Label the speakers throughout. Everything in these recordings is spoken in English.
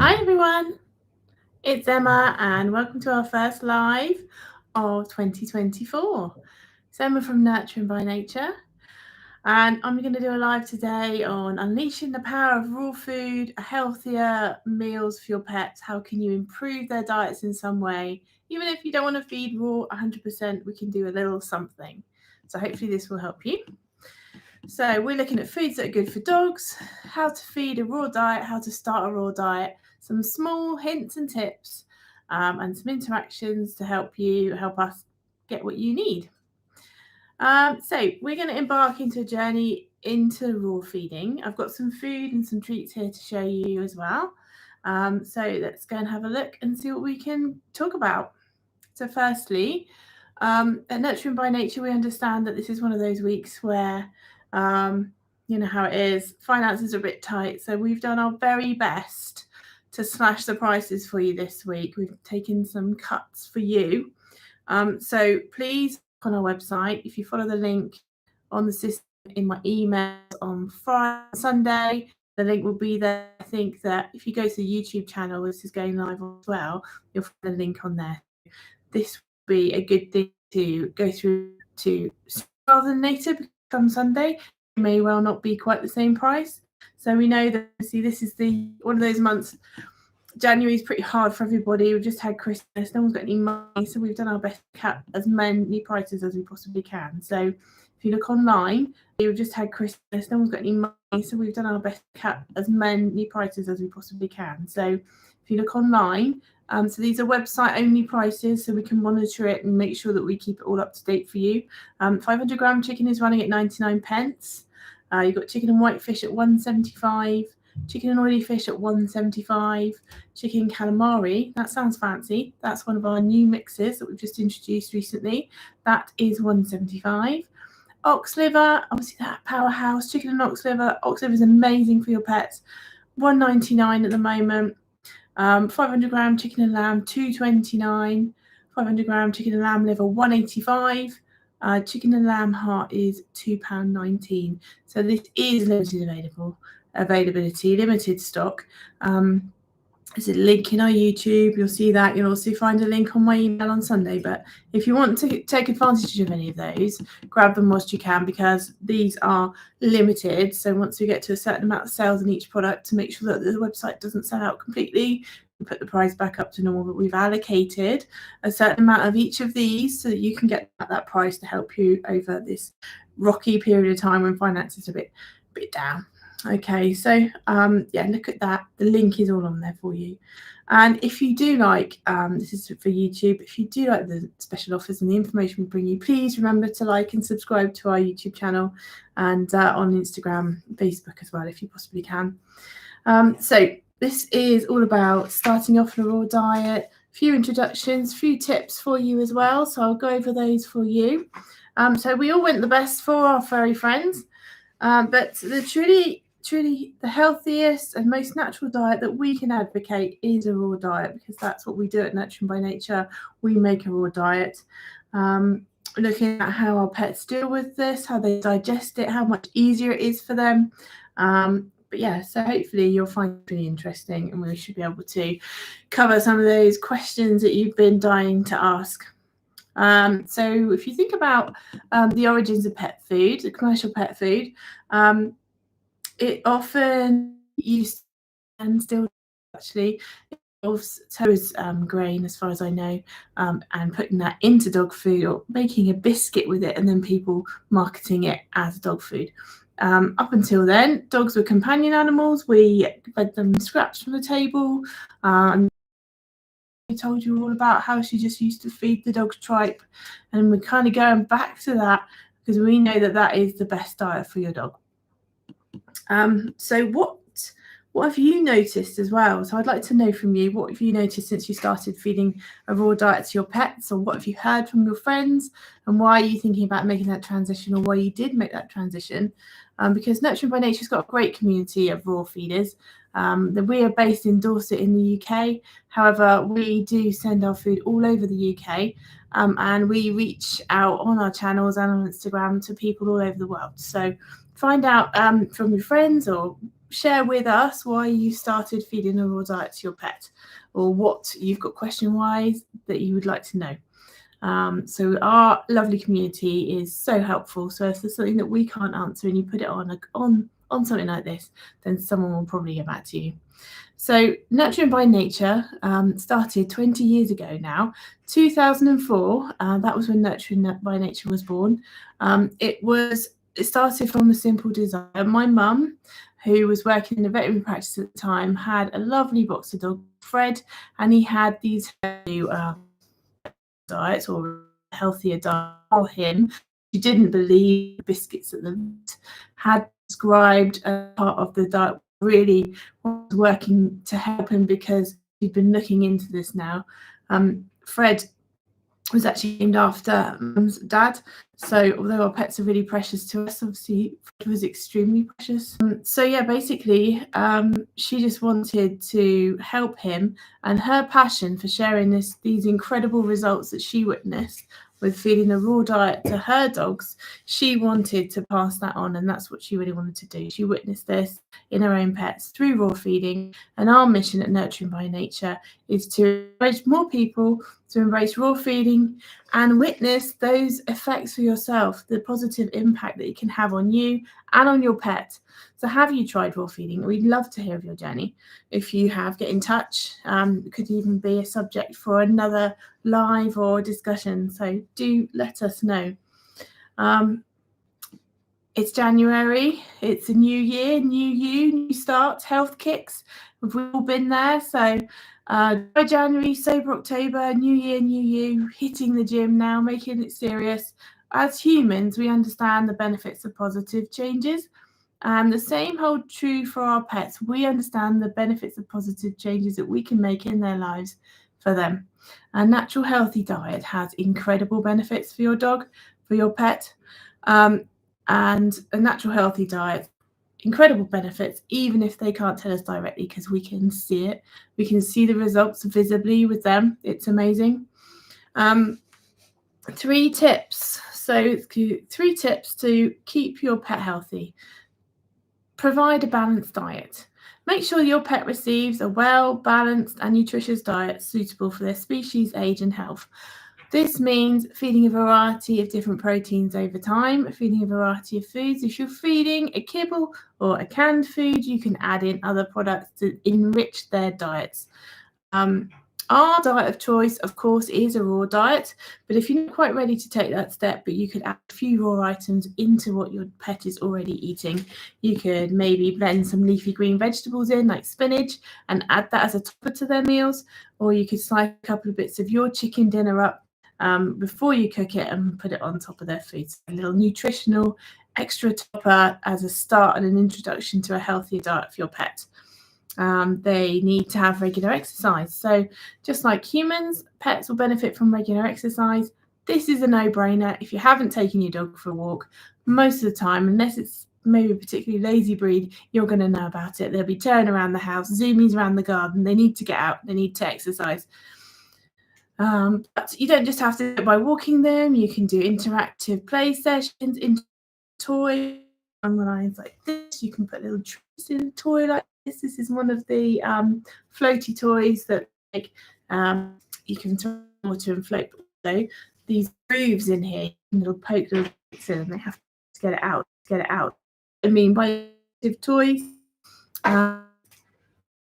Speaker 1: Hi everyone, it's Emma and welcome to our first live of 2024. It's Emma from Nurturing by Nature and I'm going to do a live today on unleashing the power of raw food, healthier meals for your pets. How can you improve their diets in some way? Even if you don't want to feed raw 100%, we can do a little something. So hopefully this will help you. So we're looking at foods that are good for dogs, how to feed a raw diet, how to start a raw diet, some small hints and tips, and some interactions to help us get what you need. So we're going to embark into a journey into raw feeding. I've got some food and some treats here to show you as well. So let's go and have a look and see what we can talk about. So firstly, at Nurturing by Nature, we understand that this is one of those weeks where you know how it is, finances are a bit tight, so we've done our very best to slash the prices for you this week. We've taken some cuts for you, so please on our website, if you follow the link on the system in my emails on Friday, Sunday, the link will be there. I think that if you go to the YouTube channel, this is going live as well, you'll find the link on there. This will be a good thing to go through to rather than later, because on Sunday it may well not be quite the same price. So we know that this is one of those months. January is pretty hard for everybody. We've just had Christmas, no one's got any money, so we've done our best to cut as many prices as we possibly can. So if you look online, we've just had Christmas, no one's got any money, so we've done our best to cut as many prices as we possibly can. So if you look online, so these are website only prices, so we can monitor it and make sure that we keep it all up to date for you. 500 gram chicken is running at 99 pence. You've got chicken and white fish at 175. Chicken and oily fish at 175. Chicken calamari, that sounds fancy. That's one of our new mixes that we've just introduced recently. That is 175. Ox liver, obviously that powerhouse. Chicken and ox liver. Ox liver is amazing for your pets. 199 at the moment. 500 gram chicken and lamb, 229. 500 gram chicken and lamb liver, 185. Chicken and lamb heart is £2.19. So this is limited availability, limited stock. There's a link in our YouTube. You'll see that. You'll also find a link on my email on Sunday. But if you want to take advantage of any of those, grab them whilst you can, because these are limited. So once we get to a certain amount of sales in each product, to make sure that the website doesn't sell out completely, we put the price back up to normal. But we've allocated a certain amount of each of these so that you can get that price to help you over this rocky period of time when finances are a bit down. Okay, so yeah, look at that. The link is all on there for you. And if you do like, this is for YouTube, if you do like the special offers and the information we bring you, please remember to like and subscribe to our YouTube channel and on Instagram, Facebook as well, if you possibly can. So this is all about starting off on a raw diet, a few introductions, a few tips for you as well. So I'll go over those for you. So we all want the best for our furry friends, but truly the healthiest and most natural diet that we can advocate is a raw diet, because that's what we do at Nurturing by Nature. We make a raw diet, looking at how our pets deal with this, how they digest it, how much easier it is for them. But yeah, so hopefully you'll find it really interesting, and we should be able to cover some of those questions that you've been dying to ask. So if you think about the origins of pet food, the commercial pet food, it often used and still actually involves grain, as far as I know, and putting that into dog food or making a biscuit with it, and then people marketing it as dog food. Up until then, dogs were companion animals. We fed them scraps from the table. We told you all about how she just used to feed the dog's tripe, and we're kind of going back to that because we know that that is the best diet for your dog. So what have you noticed as well? So I'd like to know from you, what have you noticed since you started feeding a raw diet to your pets, or what have you heard from your friends, and why are you thinking about making that transition, or why you did make that transition? Because Nurturing by Nature's got a great community of raw feeders. We are based in Dorset in the UK. However, we do send our food all over the UK, and we reach out on our channels and on Instagram to people all over the world. So find out from your friends or share with us why you started feeding a raw diet to your pet, or what you've got question-wise that you would like to know. So our lovely community is so helpful. So if there's something that we can't answer and you put it on something like this, then someone will probably get back to you. So Nurturing by Nature started 20 years ago now, 2004. That was when Nurturing by Nature was born. It started from a simple desire. My mum, who was working in a veterinary practice at the time, had a lovely boxer dog, Fred, and he had these diets or healthier diet for him. She didn't believe the biscuits that the vet had prescribed as part of the diet really was working to help him, because she'd been looking into this now. Fred was actually named after Mum's dad. So although our pets are really precious to us, obviously Fred was extremely precious. So yeah, basically she just wanted to help him, and her passion for sharing these incredible results that she witnessed with feeding a raw diet to her dogs, she wanted to pass that on, and that's what she really wanted to do. She witnessed this in her own pets through raw feeding, and our mission at Nurturing by Nature is to encourage more people to embrace raw feeding and witness those effects for yourself, the positive impact that it can have on you and on your pet. So have you tried raw feeding? We'd love to hear of your journey. If you have, get in touch. It could even be a subject for another live or discussion. So do let us know. It's January, it's a new year, new you, new start, health kicks. We've all been there. So by January, sober October, new year, new you, hitting the gym now, making it serious. As humans, we understand the benefits of positive changes. And the same holds true for our pets. We understand the benefits of positive changes that we can make in their lives for them. A natural healthy diet has incredible benefits for your dog, for your pet. And a natural healthy diet, incredible benefits, even if they can't tell us directly, because we can see it. We can see the results visibly with them. It's amazing. 3 tips. So 3 tips to keep your pet healthy. Provide a balanced diet. Make sure your pet receives a well, balanced and nutritious diet suitable for their species, age and health. This means feeding a variety of different proteins over time, feeding a variety of foods. If you're feeding a kibble or a canned food, you can add in other products to enrich their diets. Our diet of choice, of course, is a raw diet, but if you're not quite ready to take that step, but you could add a few raw items into what your pet is already eating. You could maybe blend some leafy green vegetables in, like spinach, and add that as a topper to their meals, or you could slice a couple of bits of your chicken dinner up before you cook it and put it on top of their food. So a little nutritional extra topper as a start and an introduction to a healthier diet for your pet. They need to have regular exercise. So just like humans, pets will benefit from regular exercise. This is a no-brainer. If you haven't taken your dog for a walk, most of the time, unless it's maybe a particularly lazy breed, you're going to know about it. They'll be tearing around the house, zoomies around the garden. They need to get out. They need to exercise. But you don't just have to do it by walking them. You can do interactive play sessions, toys on the lines like this. You can put little treats in a toy like this. This is one of the floaty toys that you can throw water and float. So these grooves in here, little poke little treats in, and they have to get it out. I mean, by toys,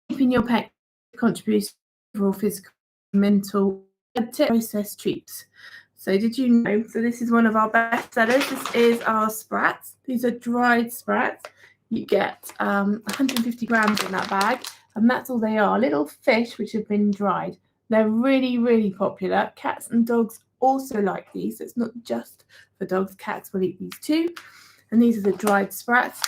Speaker 1: keeping your pet contributes to overall physical, mental, processed treats. So did you know? So this is one of our best sellers. This is our sprats. These are dried sprats. You get 150 grams in that bag, and that's all they are. Little fish which have been dried. They're really, really popular. Cats and dogs also like these. So it's not just for dogs. Cats will eat these too. And these are the dried sprats.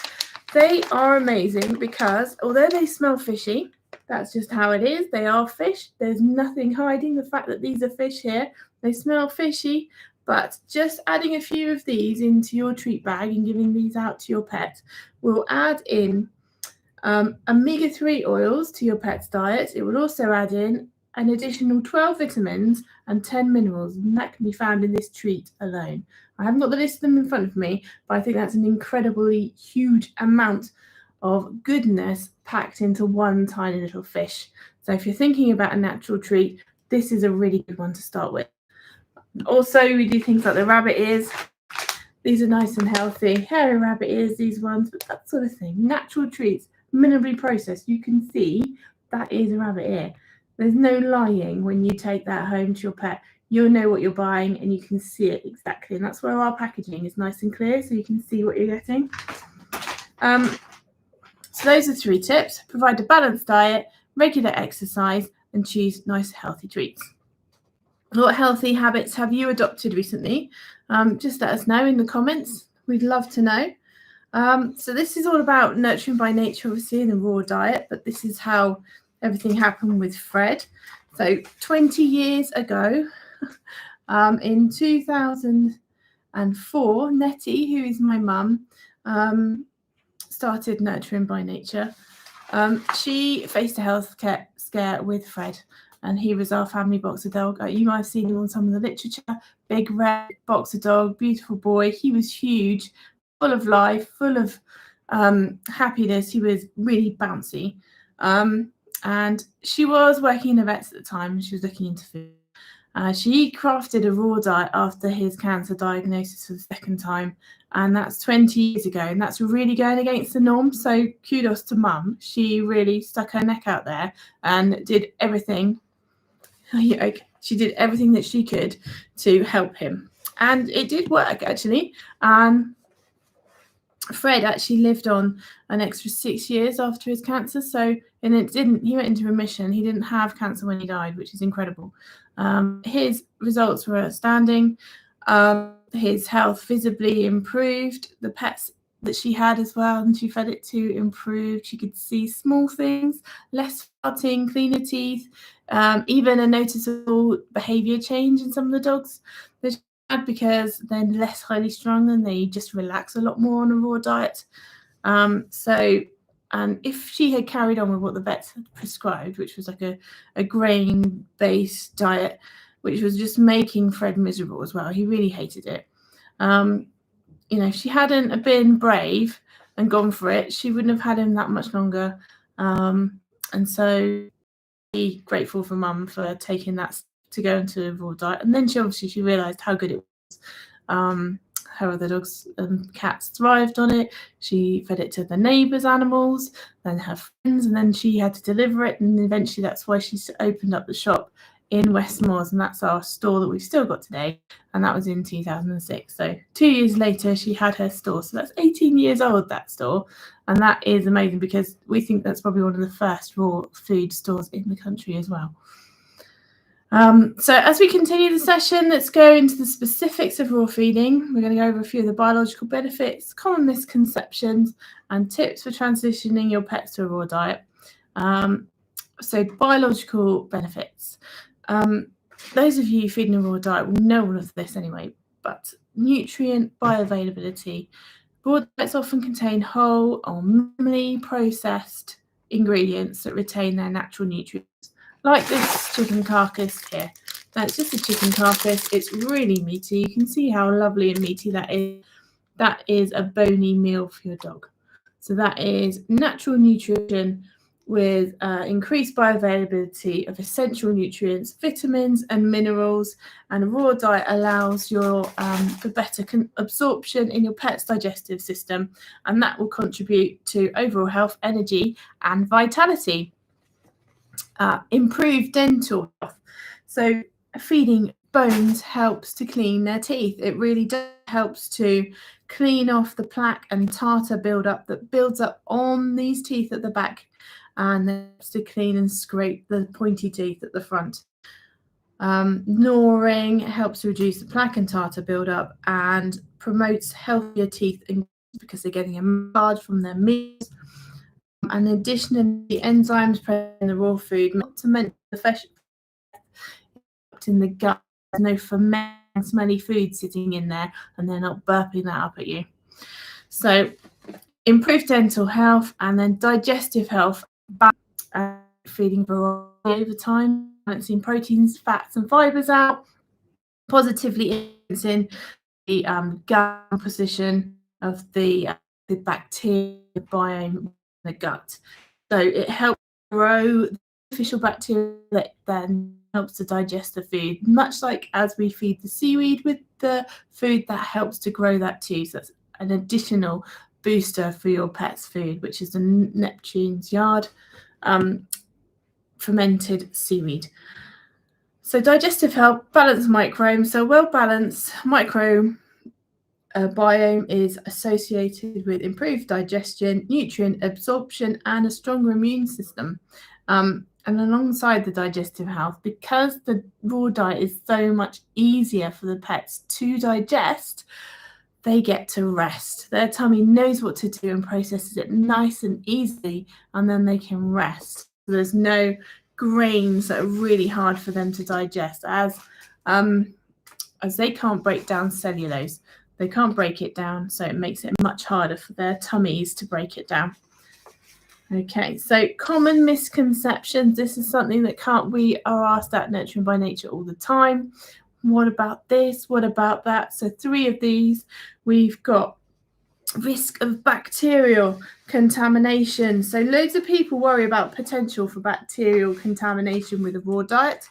Speaker 1: They are amazing because although they smell fishy, that's just how it is. They are fish. There's nothing hiding the fact that these are fish here. They smell fishy, but just adding a few of these into your treat bag and giving these out to your pet will add in omega-3 oils to your pet's diet. It will also add in an additional 12 vitamins and 10 minerals, and that can be found in this treat alone. I haven't got the list of them in front of me, but I think that's an incredibly huge amount of goodness packed into one tiny little fish. So if you're thinking about a natural treat, this is a really good one to start with. Also, we do things like the rabbit ears. These are nice and healthy. Hairy rabbit ears, these ones, but that sort of thing. Natural treats, minimally processed. You can see that is a rabbit ear. There's no lying when you take that home to your pet. You'll know what you're buying and you can see it exactly. And that's where our packaging is nice and clear so you can see what you're getting. So those are 3 tips. Provide a balanced diet, regular exercise, and choose nice, healthy treats. What healthy habits have you adopted recently? Just let us know in the comments. We'd love to know. So this is all about nurturing by nature, obviously, in the raw diet, but this is how everything happened with Fred. So 20 years ago, in 2004, Nettie, who is my mum, started nurturing by nature. She faced a health scare with Fred, and he was our family boxer dog. You might have seen him on some of the literature. Big red boxer dog, beautiful boy. He was huge, full of life, full of happiness. He was really bouncy. And she was working in a vet's at the time, and she was looking into food. She crafted a raw diet after his cancer diagnosis for the second time, and that's 20 years ago, and that's really going against the norm. So kudos to Mum. She really stuck her neck out there and did everything. She did everything that she could to help him, and it did work actually. Fred actually lived on an extra 6 years after his cancer. And it didn't. He went into remission. He didn't have cancer when he died, which is incredible. His results were outstanding. His health visibly improved. The pets that she had as well, and she fed it to, improved. She could see small things, less farting, cleaner teeth, even a noticeable behavior change in some of the dogs that she had, because they're less highly strung and they just relax a lot more on a raw diet. And if she had carried on with what the vets had prescribed, which was like a grain-based diet, which was just making Fred miserable as well. He really hated it. If she hadn't been brave and gone for it, she wouldn't have had him that much longer. And so be grateful for Mum for taking that step to go into a raw diet. And then she realised how good it was. Her other dogs and cats thrived on it. She fed it to the neighbours' animals, then her friends, and then she had to deliver it. And eventually that's why she opened up the shop in Westmoors, and that's our store that we've still got today. And that was in 2006. So 2 years later, she had her store. So that's 18 years old, that store. And that is amazing because we think that's probably one of the first raw food stores in the country as well. So as we continue the session, let's go into the specifics of raw feeding. We're going to go over a few of the biological benefits, common misconceptions, and tips for transitioning your pets to a raw diet. So biological benefits. Those of you feeding a raw diet will know all of this anyway, but nutrient bioavailability. Raw diets often contain whole or minimally processed ingredients that retain their natural nutrients. Like this chicken carcass here. That's just a chicken carcass. It's really meaty. You can see how lovely and meaty that is. That is a bony meal for your dog. So that is natural nutrition with increased bioavailability of essential nutrients, vitamins and minerals. And a raw diet allows for better absorption in your pet's digestive system, and that will contribute to overall health, energy and vitality. Improved dental health. So feeding bones helps to clean their teeth. It really does helps to clean off the plaque and tartar buildup that builds up on these teeth at the back, and then helps to clean and scrape the pointy teeth at the front. Gnawing helps reduce the plaque and tartar buildup and promotes healthier teeth because they're getting a massage from their meals. And additionally, the enzymes present in the raw food, not to mention the fresh in the gut, there's no fermented, smelly food sitting in there, and they're not burping that up at you. So, improved dental health and then digestive health, feeding variety over time, balancing proteins, fats, and fibers out, positively influencing the gut composition of the bacteria biome the gut. So it helps grow the beneficial bacteria that then helps to digest the food, much like as we feed the seaweed with the food, that helps to grow that too. So that's an additional booster for your pet's food, which is the Neptune's Yard fermented seaweed. So digestive health, balanced microbiome. So well-balanced microbiome is associated with improved digestion, nutrient absorption, and a stronger immune system. And alongside the digestive health, because the raw diet is so much easier for the pets to digest, they get to rest. Their tummy knows what to do and processes it nice and easily, and then they can rest. There's no grains that are really hard for them to digest, as they can't break down cellulose. They can't break it down, so it makes it much harder for their tummies to break it down. Okay, so common misconceptions. This is something that we are asked at Nurturing by Nature all the time. What about this? What about that? So 3 of these. We've got risk of bacterial contamination. So loads of people worry about potential for bacterial contamination with a raw diet.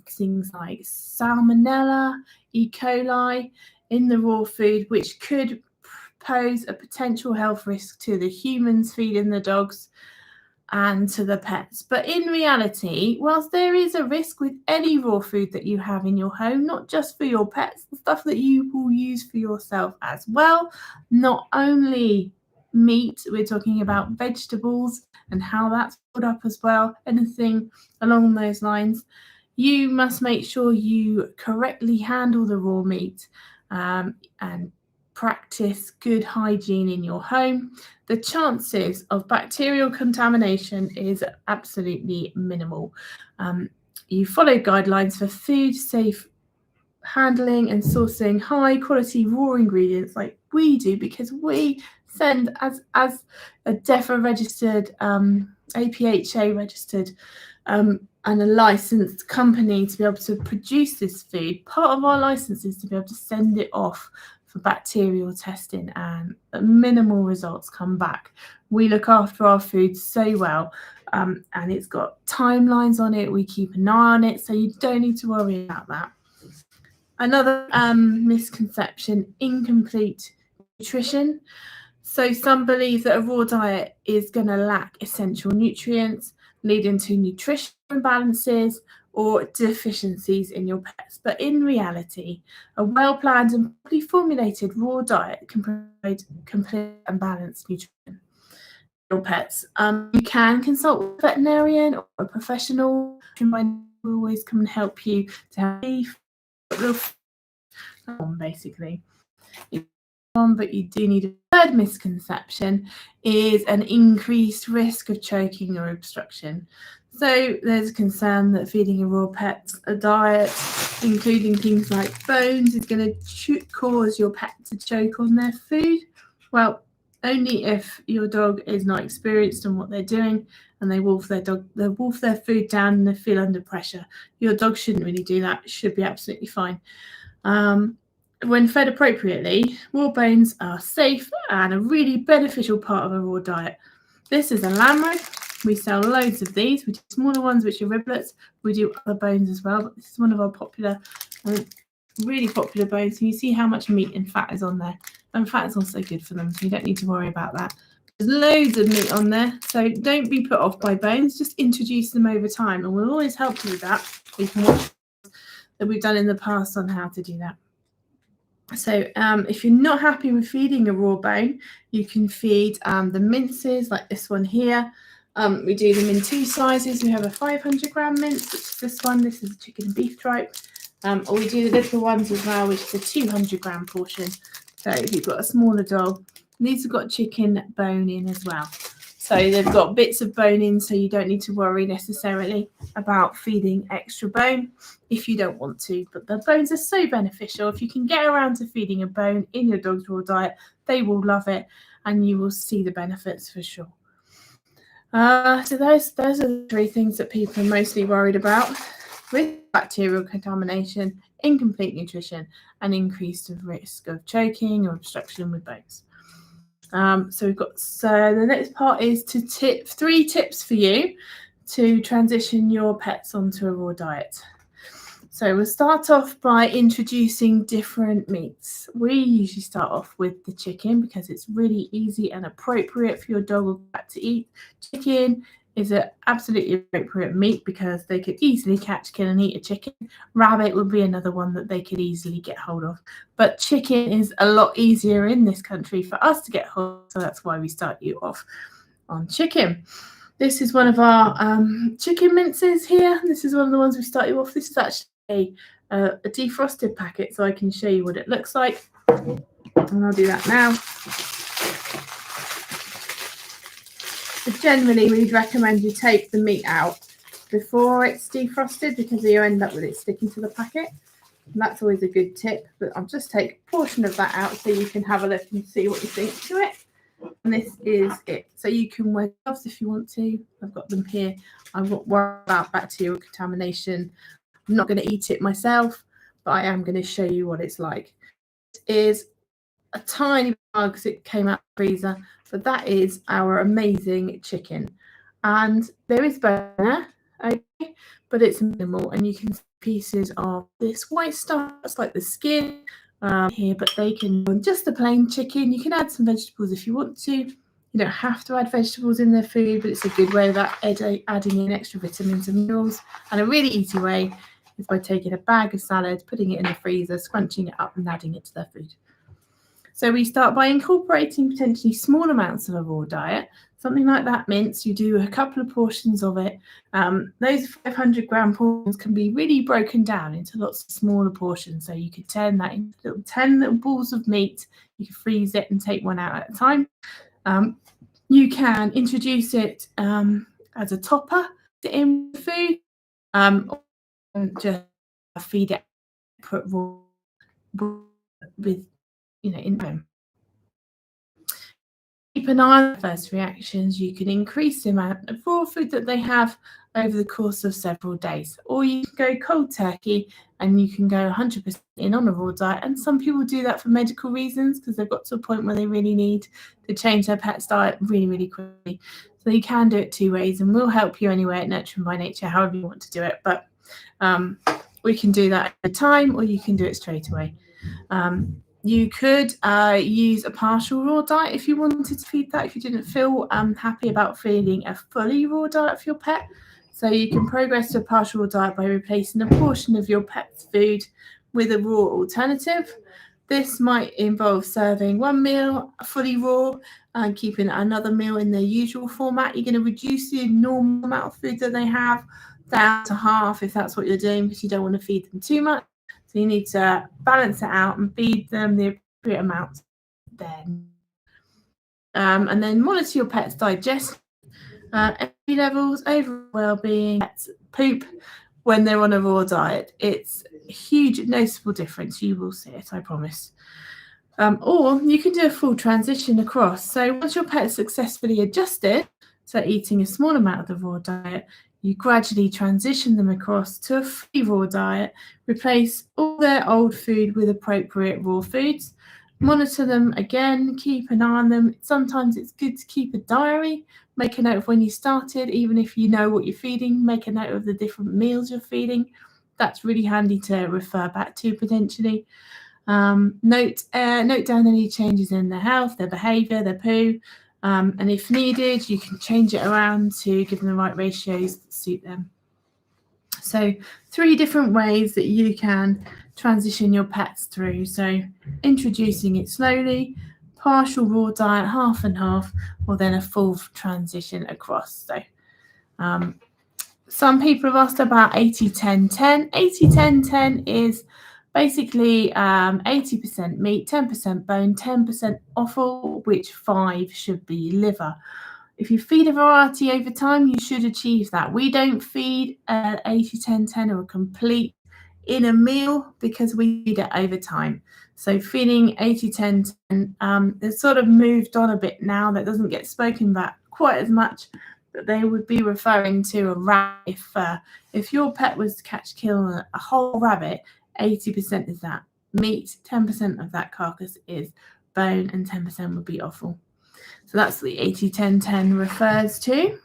Speaker 1: Things like salmonella, E. coli in the raw food, which could pose a potential health risk to the humans feeding the dogs and to the pets. But in reality, whilst there is a risk with any raw food that you have in your home, not just for your pets, the stuff that you will use for yourself as well, not only meat, we're talking about vegetables and how that's put up as well, anything along those lines. You must make sure you correctly handle the raw meat and practice good hygiene in your home. The chances of bacterial contamination is absolutely minimal. You follow guidelines for food safe handling and sourcing high quality raw ingredients like we do, because we send as a DEFRA registered, APHA registered and a licensed company to be able to produce this food. Part of our license is to be able to send it off for bacterial testing, and minimal results come back. We look after our food so well, and it's got timelines on it. We keep an eye on it, so you don't need to worry about that. Another misconception, incomplete nutrition. So some believe that a raw diet is going to lack essential nutrients, leading to nutrition imbalances or deficiencies in your pets. But in reality, a well-planned and properly formulated raw diet can provide complete and balanced nutrition for your pets. You can consult with a veterinarian or a professional. Will always come and help you to have beef, basically. But you do need a third misconception is an increased risk of choking or obstruction. So there's a concern that feeding a raw pet a diet, including things like bones, is going to cause your pet to choke on their food. Well, only if your dog is not experienced in what they're doing and they wolf their food down and they feel under pressure. Your dog shouldn't really do that. It should be absolutely fine. When fed appropriately, raw bones are safe and a really beneficial part of a raw diet. This is a lamb rib. We sell loads of these. We do smaller ones, which are riblets. We do other bones as well, but this is one of our popular, really popular bones. So you see how much meat and fat is on there. And fat is also good for them, so you don't need to worry about that. There's loads of meat on there, so don't be put off by bones. Just introduce them over time, and we'll always help you with that. You can watch that we've done in the past on how to do that. So if you're not happy with feeding a raw bone, you can feed the minces like this one here. We do them in 2 sizes. We have a 500 gram mince, which is this one. This is a chicken and beef tripe. Or we do the little ones as well, which is a 200 gram portion. So if you've got a smaller dog, these have got chicken bone in as well. So they've got bits of bone in, so you don't need to worry necessarily about feeding extra bone if you don't want to. But the bones are so beneficial. If you can get around to feeding a bone in your dog's raw diet, they will love it and you will see the benefits for sure. So those are the 3 things that people are mostly worried about: with bacterial contamination, incomplete nutrition, and increased risk of choking or obstruction with bones. So the next part is to 3 tips for you to transition your pets onto a raw diet. So we'll start off by introducing different meats. We usually start off with the chicken because it's really easy and appropriate for your dog or cat to eat. Chicken is an absolutely appropriate meat because they could easily catch, kill, and eat a chicken. Rabbit would be another one that they could easily get hold of. But chicken is a lot easier in this country for us to get hold of, so that's why we start you off on chicken. This is one of our chicken minces here. This is one of the ones we start you off. This is actually a defrosted packet, so I can show you what it looks like. And I'll do that now. So generally, we'd recommend you take the meat out before it's defrosted because you end up with it sticking to the packet. And that's always a good tip. But I'll just take a portion of that out so you can have a look and see what you think to it. And this is it. So you can wear gloves if you want to. I've got them here. I'm not worried about bacterial contamination. I'm not going to eat it myself, but I am going to show you what it's like. It is a tiny bug because it came out of the freezer, but that is our amazing chicken. And there is bone there, okay, but it's minimal, and you can see pieces of this white stuff. It's like the skin here, but they can just a plain chicken. You can add some vegetables if you want to. You don't have to add vegetables in their food, but it's a good way of adding in extra vitamins and minerals. And a really easy way is by taking a bag of salad, putting it in the freezer, scrunching it up and adding it to their food. So we start by incorporating potentially small amounts of a raw diet. Something like that mince, you do a couple of portions of it. Those 500-gram portions can be really broken down into lots of smaller portions. So you could turn that into 10 little balls of meat. You can freeze it and take one out at a time. You can introduce it as a topper in food, or just feed it, put raw with, in them. Keep an eye on first reactions. You can increase the amount of raw food that they have over the course of several days, or you can go cold turkey and you can go 100% in on a raw diet. And some people do that for medical reasons because they've got to a point where they really need to change their pet's diet really, really quickly. So you can do it 2 ways, and we'll help you anyway at Nurturing by Nature, however you want to do it. But we can do that at a time, or you can do it straight away. You could use a partial raw diet if you wanted to feed that, if you didn't feel happy about feeding a fully raw diet for your pet. So you can progress to a partial raw diet by replacing a portion of your pet's food with a raw alternative. This might involve serving one meal fully raw and keeping another meal in their usual format. You're going to reduce the normal amount of food that they have down to half if that's what you're doing, because you don't want to feed them too much. So you need to balance it out and feed them the appropriate amount then. And then monitor your pet's digestion, energy levels, overall well-being, pets poop when they're on a raw diet. It's a huge noticeable difference. You will see it, I promise. Or you can do a full transition across. So once your pet is successfully adjusted to eating a small amount of the raw diet, you gradually transition them across to a free raw diet, replace all their old food with appropriate raw foods, monitor them again, keep an eye on them. Sometimes it's good to keep a diary, make a note of when you started, even if you know what you're feeding, make a note of the different meals you're feeding. That's really handy to refer back to potentially. Note down any changes in their health, their behaviour, their poo. And if needed, you can change it around to give them the right ratios that suit them. So 3 different ways that you can transition your pets through. So introducing it slowly, partial raw diet, half and half, or then a full transition across. So some people have asked about 80-10-10. 80-10-10 is basically 80% meat, 10% bone, 10% offal, which 5 should be liver. If you feed a variety over time, you should achieve that. We don't feed 80-10-10 or a complete in a meal because we feed it over time. So feeding 80-10-10 has sort of moved on a bit now. That doesn't get spoken about quite as much, but they would be referring to a rabbit. If your pet was to catch, kill a whole rabbit, 80% is that meat, 10% of that carcass is bone, and 10% would be offal. So that's what the 80-10-10 refers to.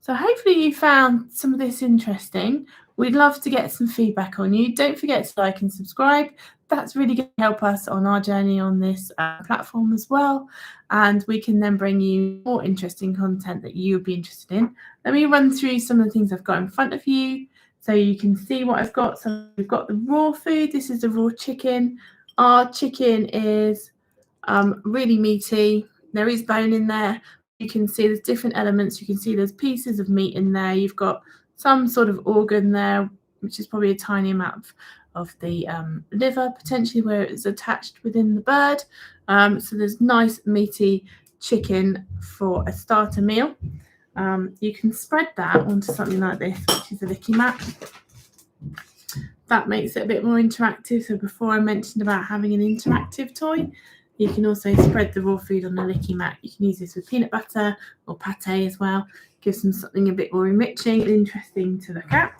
Speaker 1: So hopefully you found some of this interesting. We'd love to get some feedback on you. Don't forget to like and subscribe. That's really going to help us on our journey on this platform as well. And we can then bring you more interesting content that you would be interested in. Let me run through some of the things I've got in front of you so you can see what I've got. So we've got the raw food. This is the raw chicken. Our chicken is really meaty. There is bone in there. You can see there's different elements. You can see there's pieces of meat in there. You've got some sort of organ there, which is probably a tiny amount of the liver, potentially where it's attached within the bird. So there's nice meaty chicken for a starter meal. You can spread that onto something like this, which is a licky mat. That makes it a bit more interactive. So before I mentioned about having an interactive toy, you can also spread the raw food on a licky mat. You can use this with peanut butter or pate as well. Gives them something a bit more enriching and interesting to look at.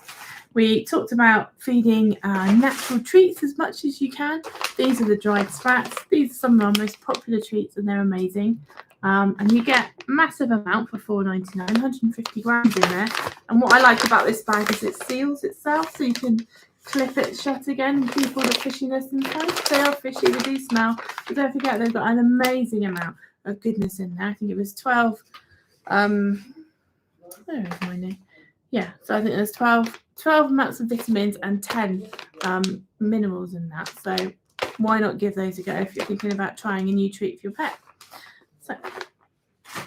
Speaker 1: We talked about feeding natural treats as much as you can. These are the dried sprats. These are some of our most popular treats and they're amazing. And you get a massive amount for $4.99, 150 grams in there. And what I like about this bag is it seals itself, so you can clip it shut again and keep all the fishiness inside. They are fishy, they do smell, but don't forget they've got an amazing amount of goodness in there. I think it was 12 where is my name? Yeah, so I think there's 12 amounts of vitamins and 10 minerals in that. So why not give those a go if you're thinking about trying a new treat for your pet? So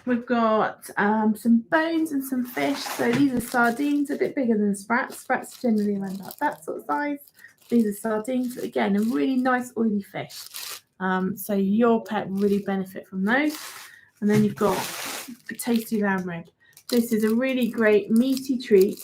Speaker 1: we've got some bones and some fish. So these are sardines, a bit bigger than sprats. Sprats are generally around about that sort of size. These are sardines. Again, a really nice oily fish. So your pet will really benefit from those. And then you've got a tasty lamb rib. This is a really great meaty treat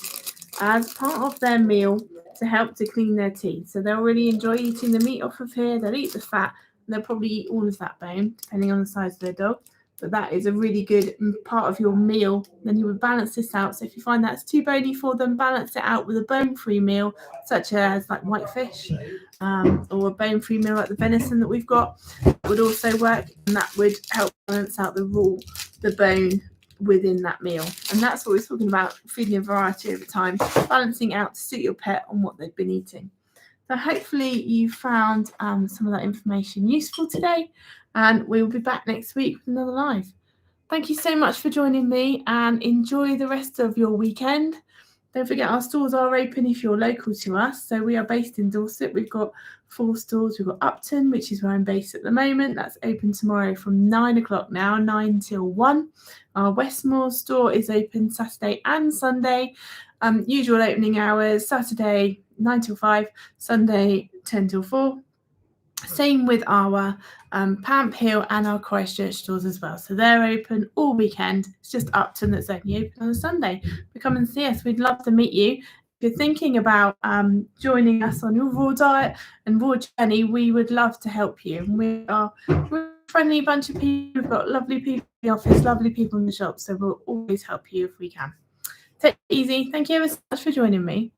Speaker 1: as part of their meal to help to clean their teeth. So they'll really enjoy eating the meat off of here. They'll eat the fat. And they'll probably eat all of that bone, depending on the size of their dog. But that is a really good part of your meal. Then you would balance this out. So if you find that's too bony for them, balance it out with a bone-free meal, such as like whitefish, or a bone-free meal like the venison that we've got. That would also work, and that would help balance out the bone within that meal. And that's what we're talking about, feeding a variety over time, balancing out to suit your pet on what they've been eating. So hopefully you found some of that information useful today, and we'll be back next week with another live. Thank you so much for joining me, and enjoy the rest of your weekend. Don't forget our stores are open if you're local to us. So we are based in Dorset. We've got 4 stores. We've got Upton, which is where I'm based at the moment. That's open tomorrow from 9 o'clock now, 9 till 1. Our Westmoor store is open Saturday and Sunday. Usual opening hours, Saturday 9 till 5, Sunday 10 till 4. Same with our Pamp Hill and our Christchurch stores as well. So they're open all weekend. It's just Upton that's only open on a Sunday. But come and see us. We'd love to meet you. If you're thinking about joining us on your raw diet and raw journey, we would love to help you. We're a friendly bunch of people. We've got lovely people in the office, lovely people in the shop. So we'll always help you if we can. Take it easy. Thank you ever so much for joining me.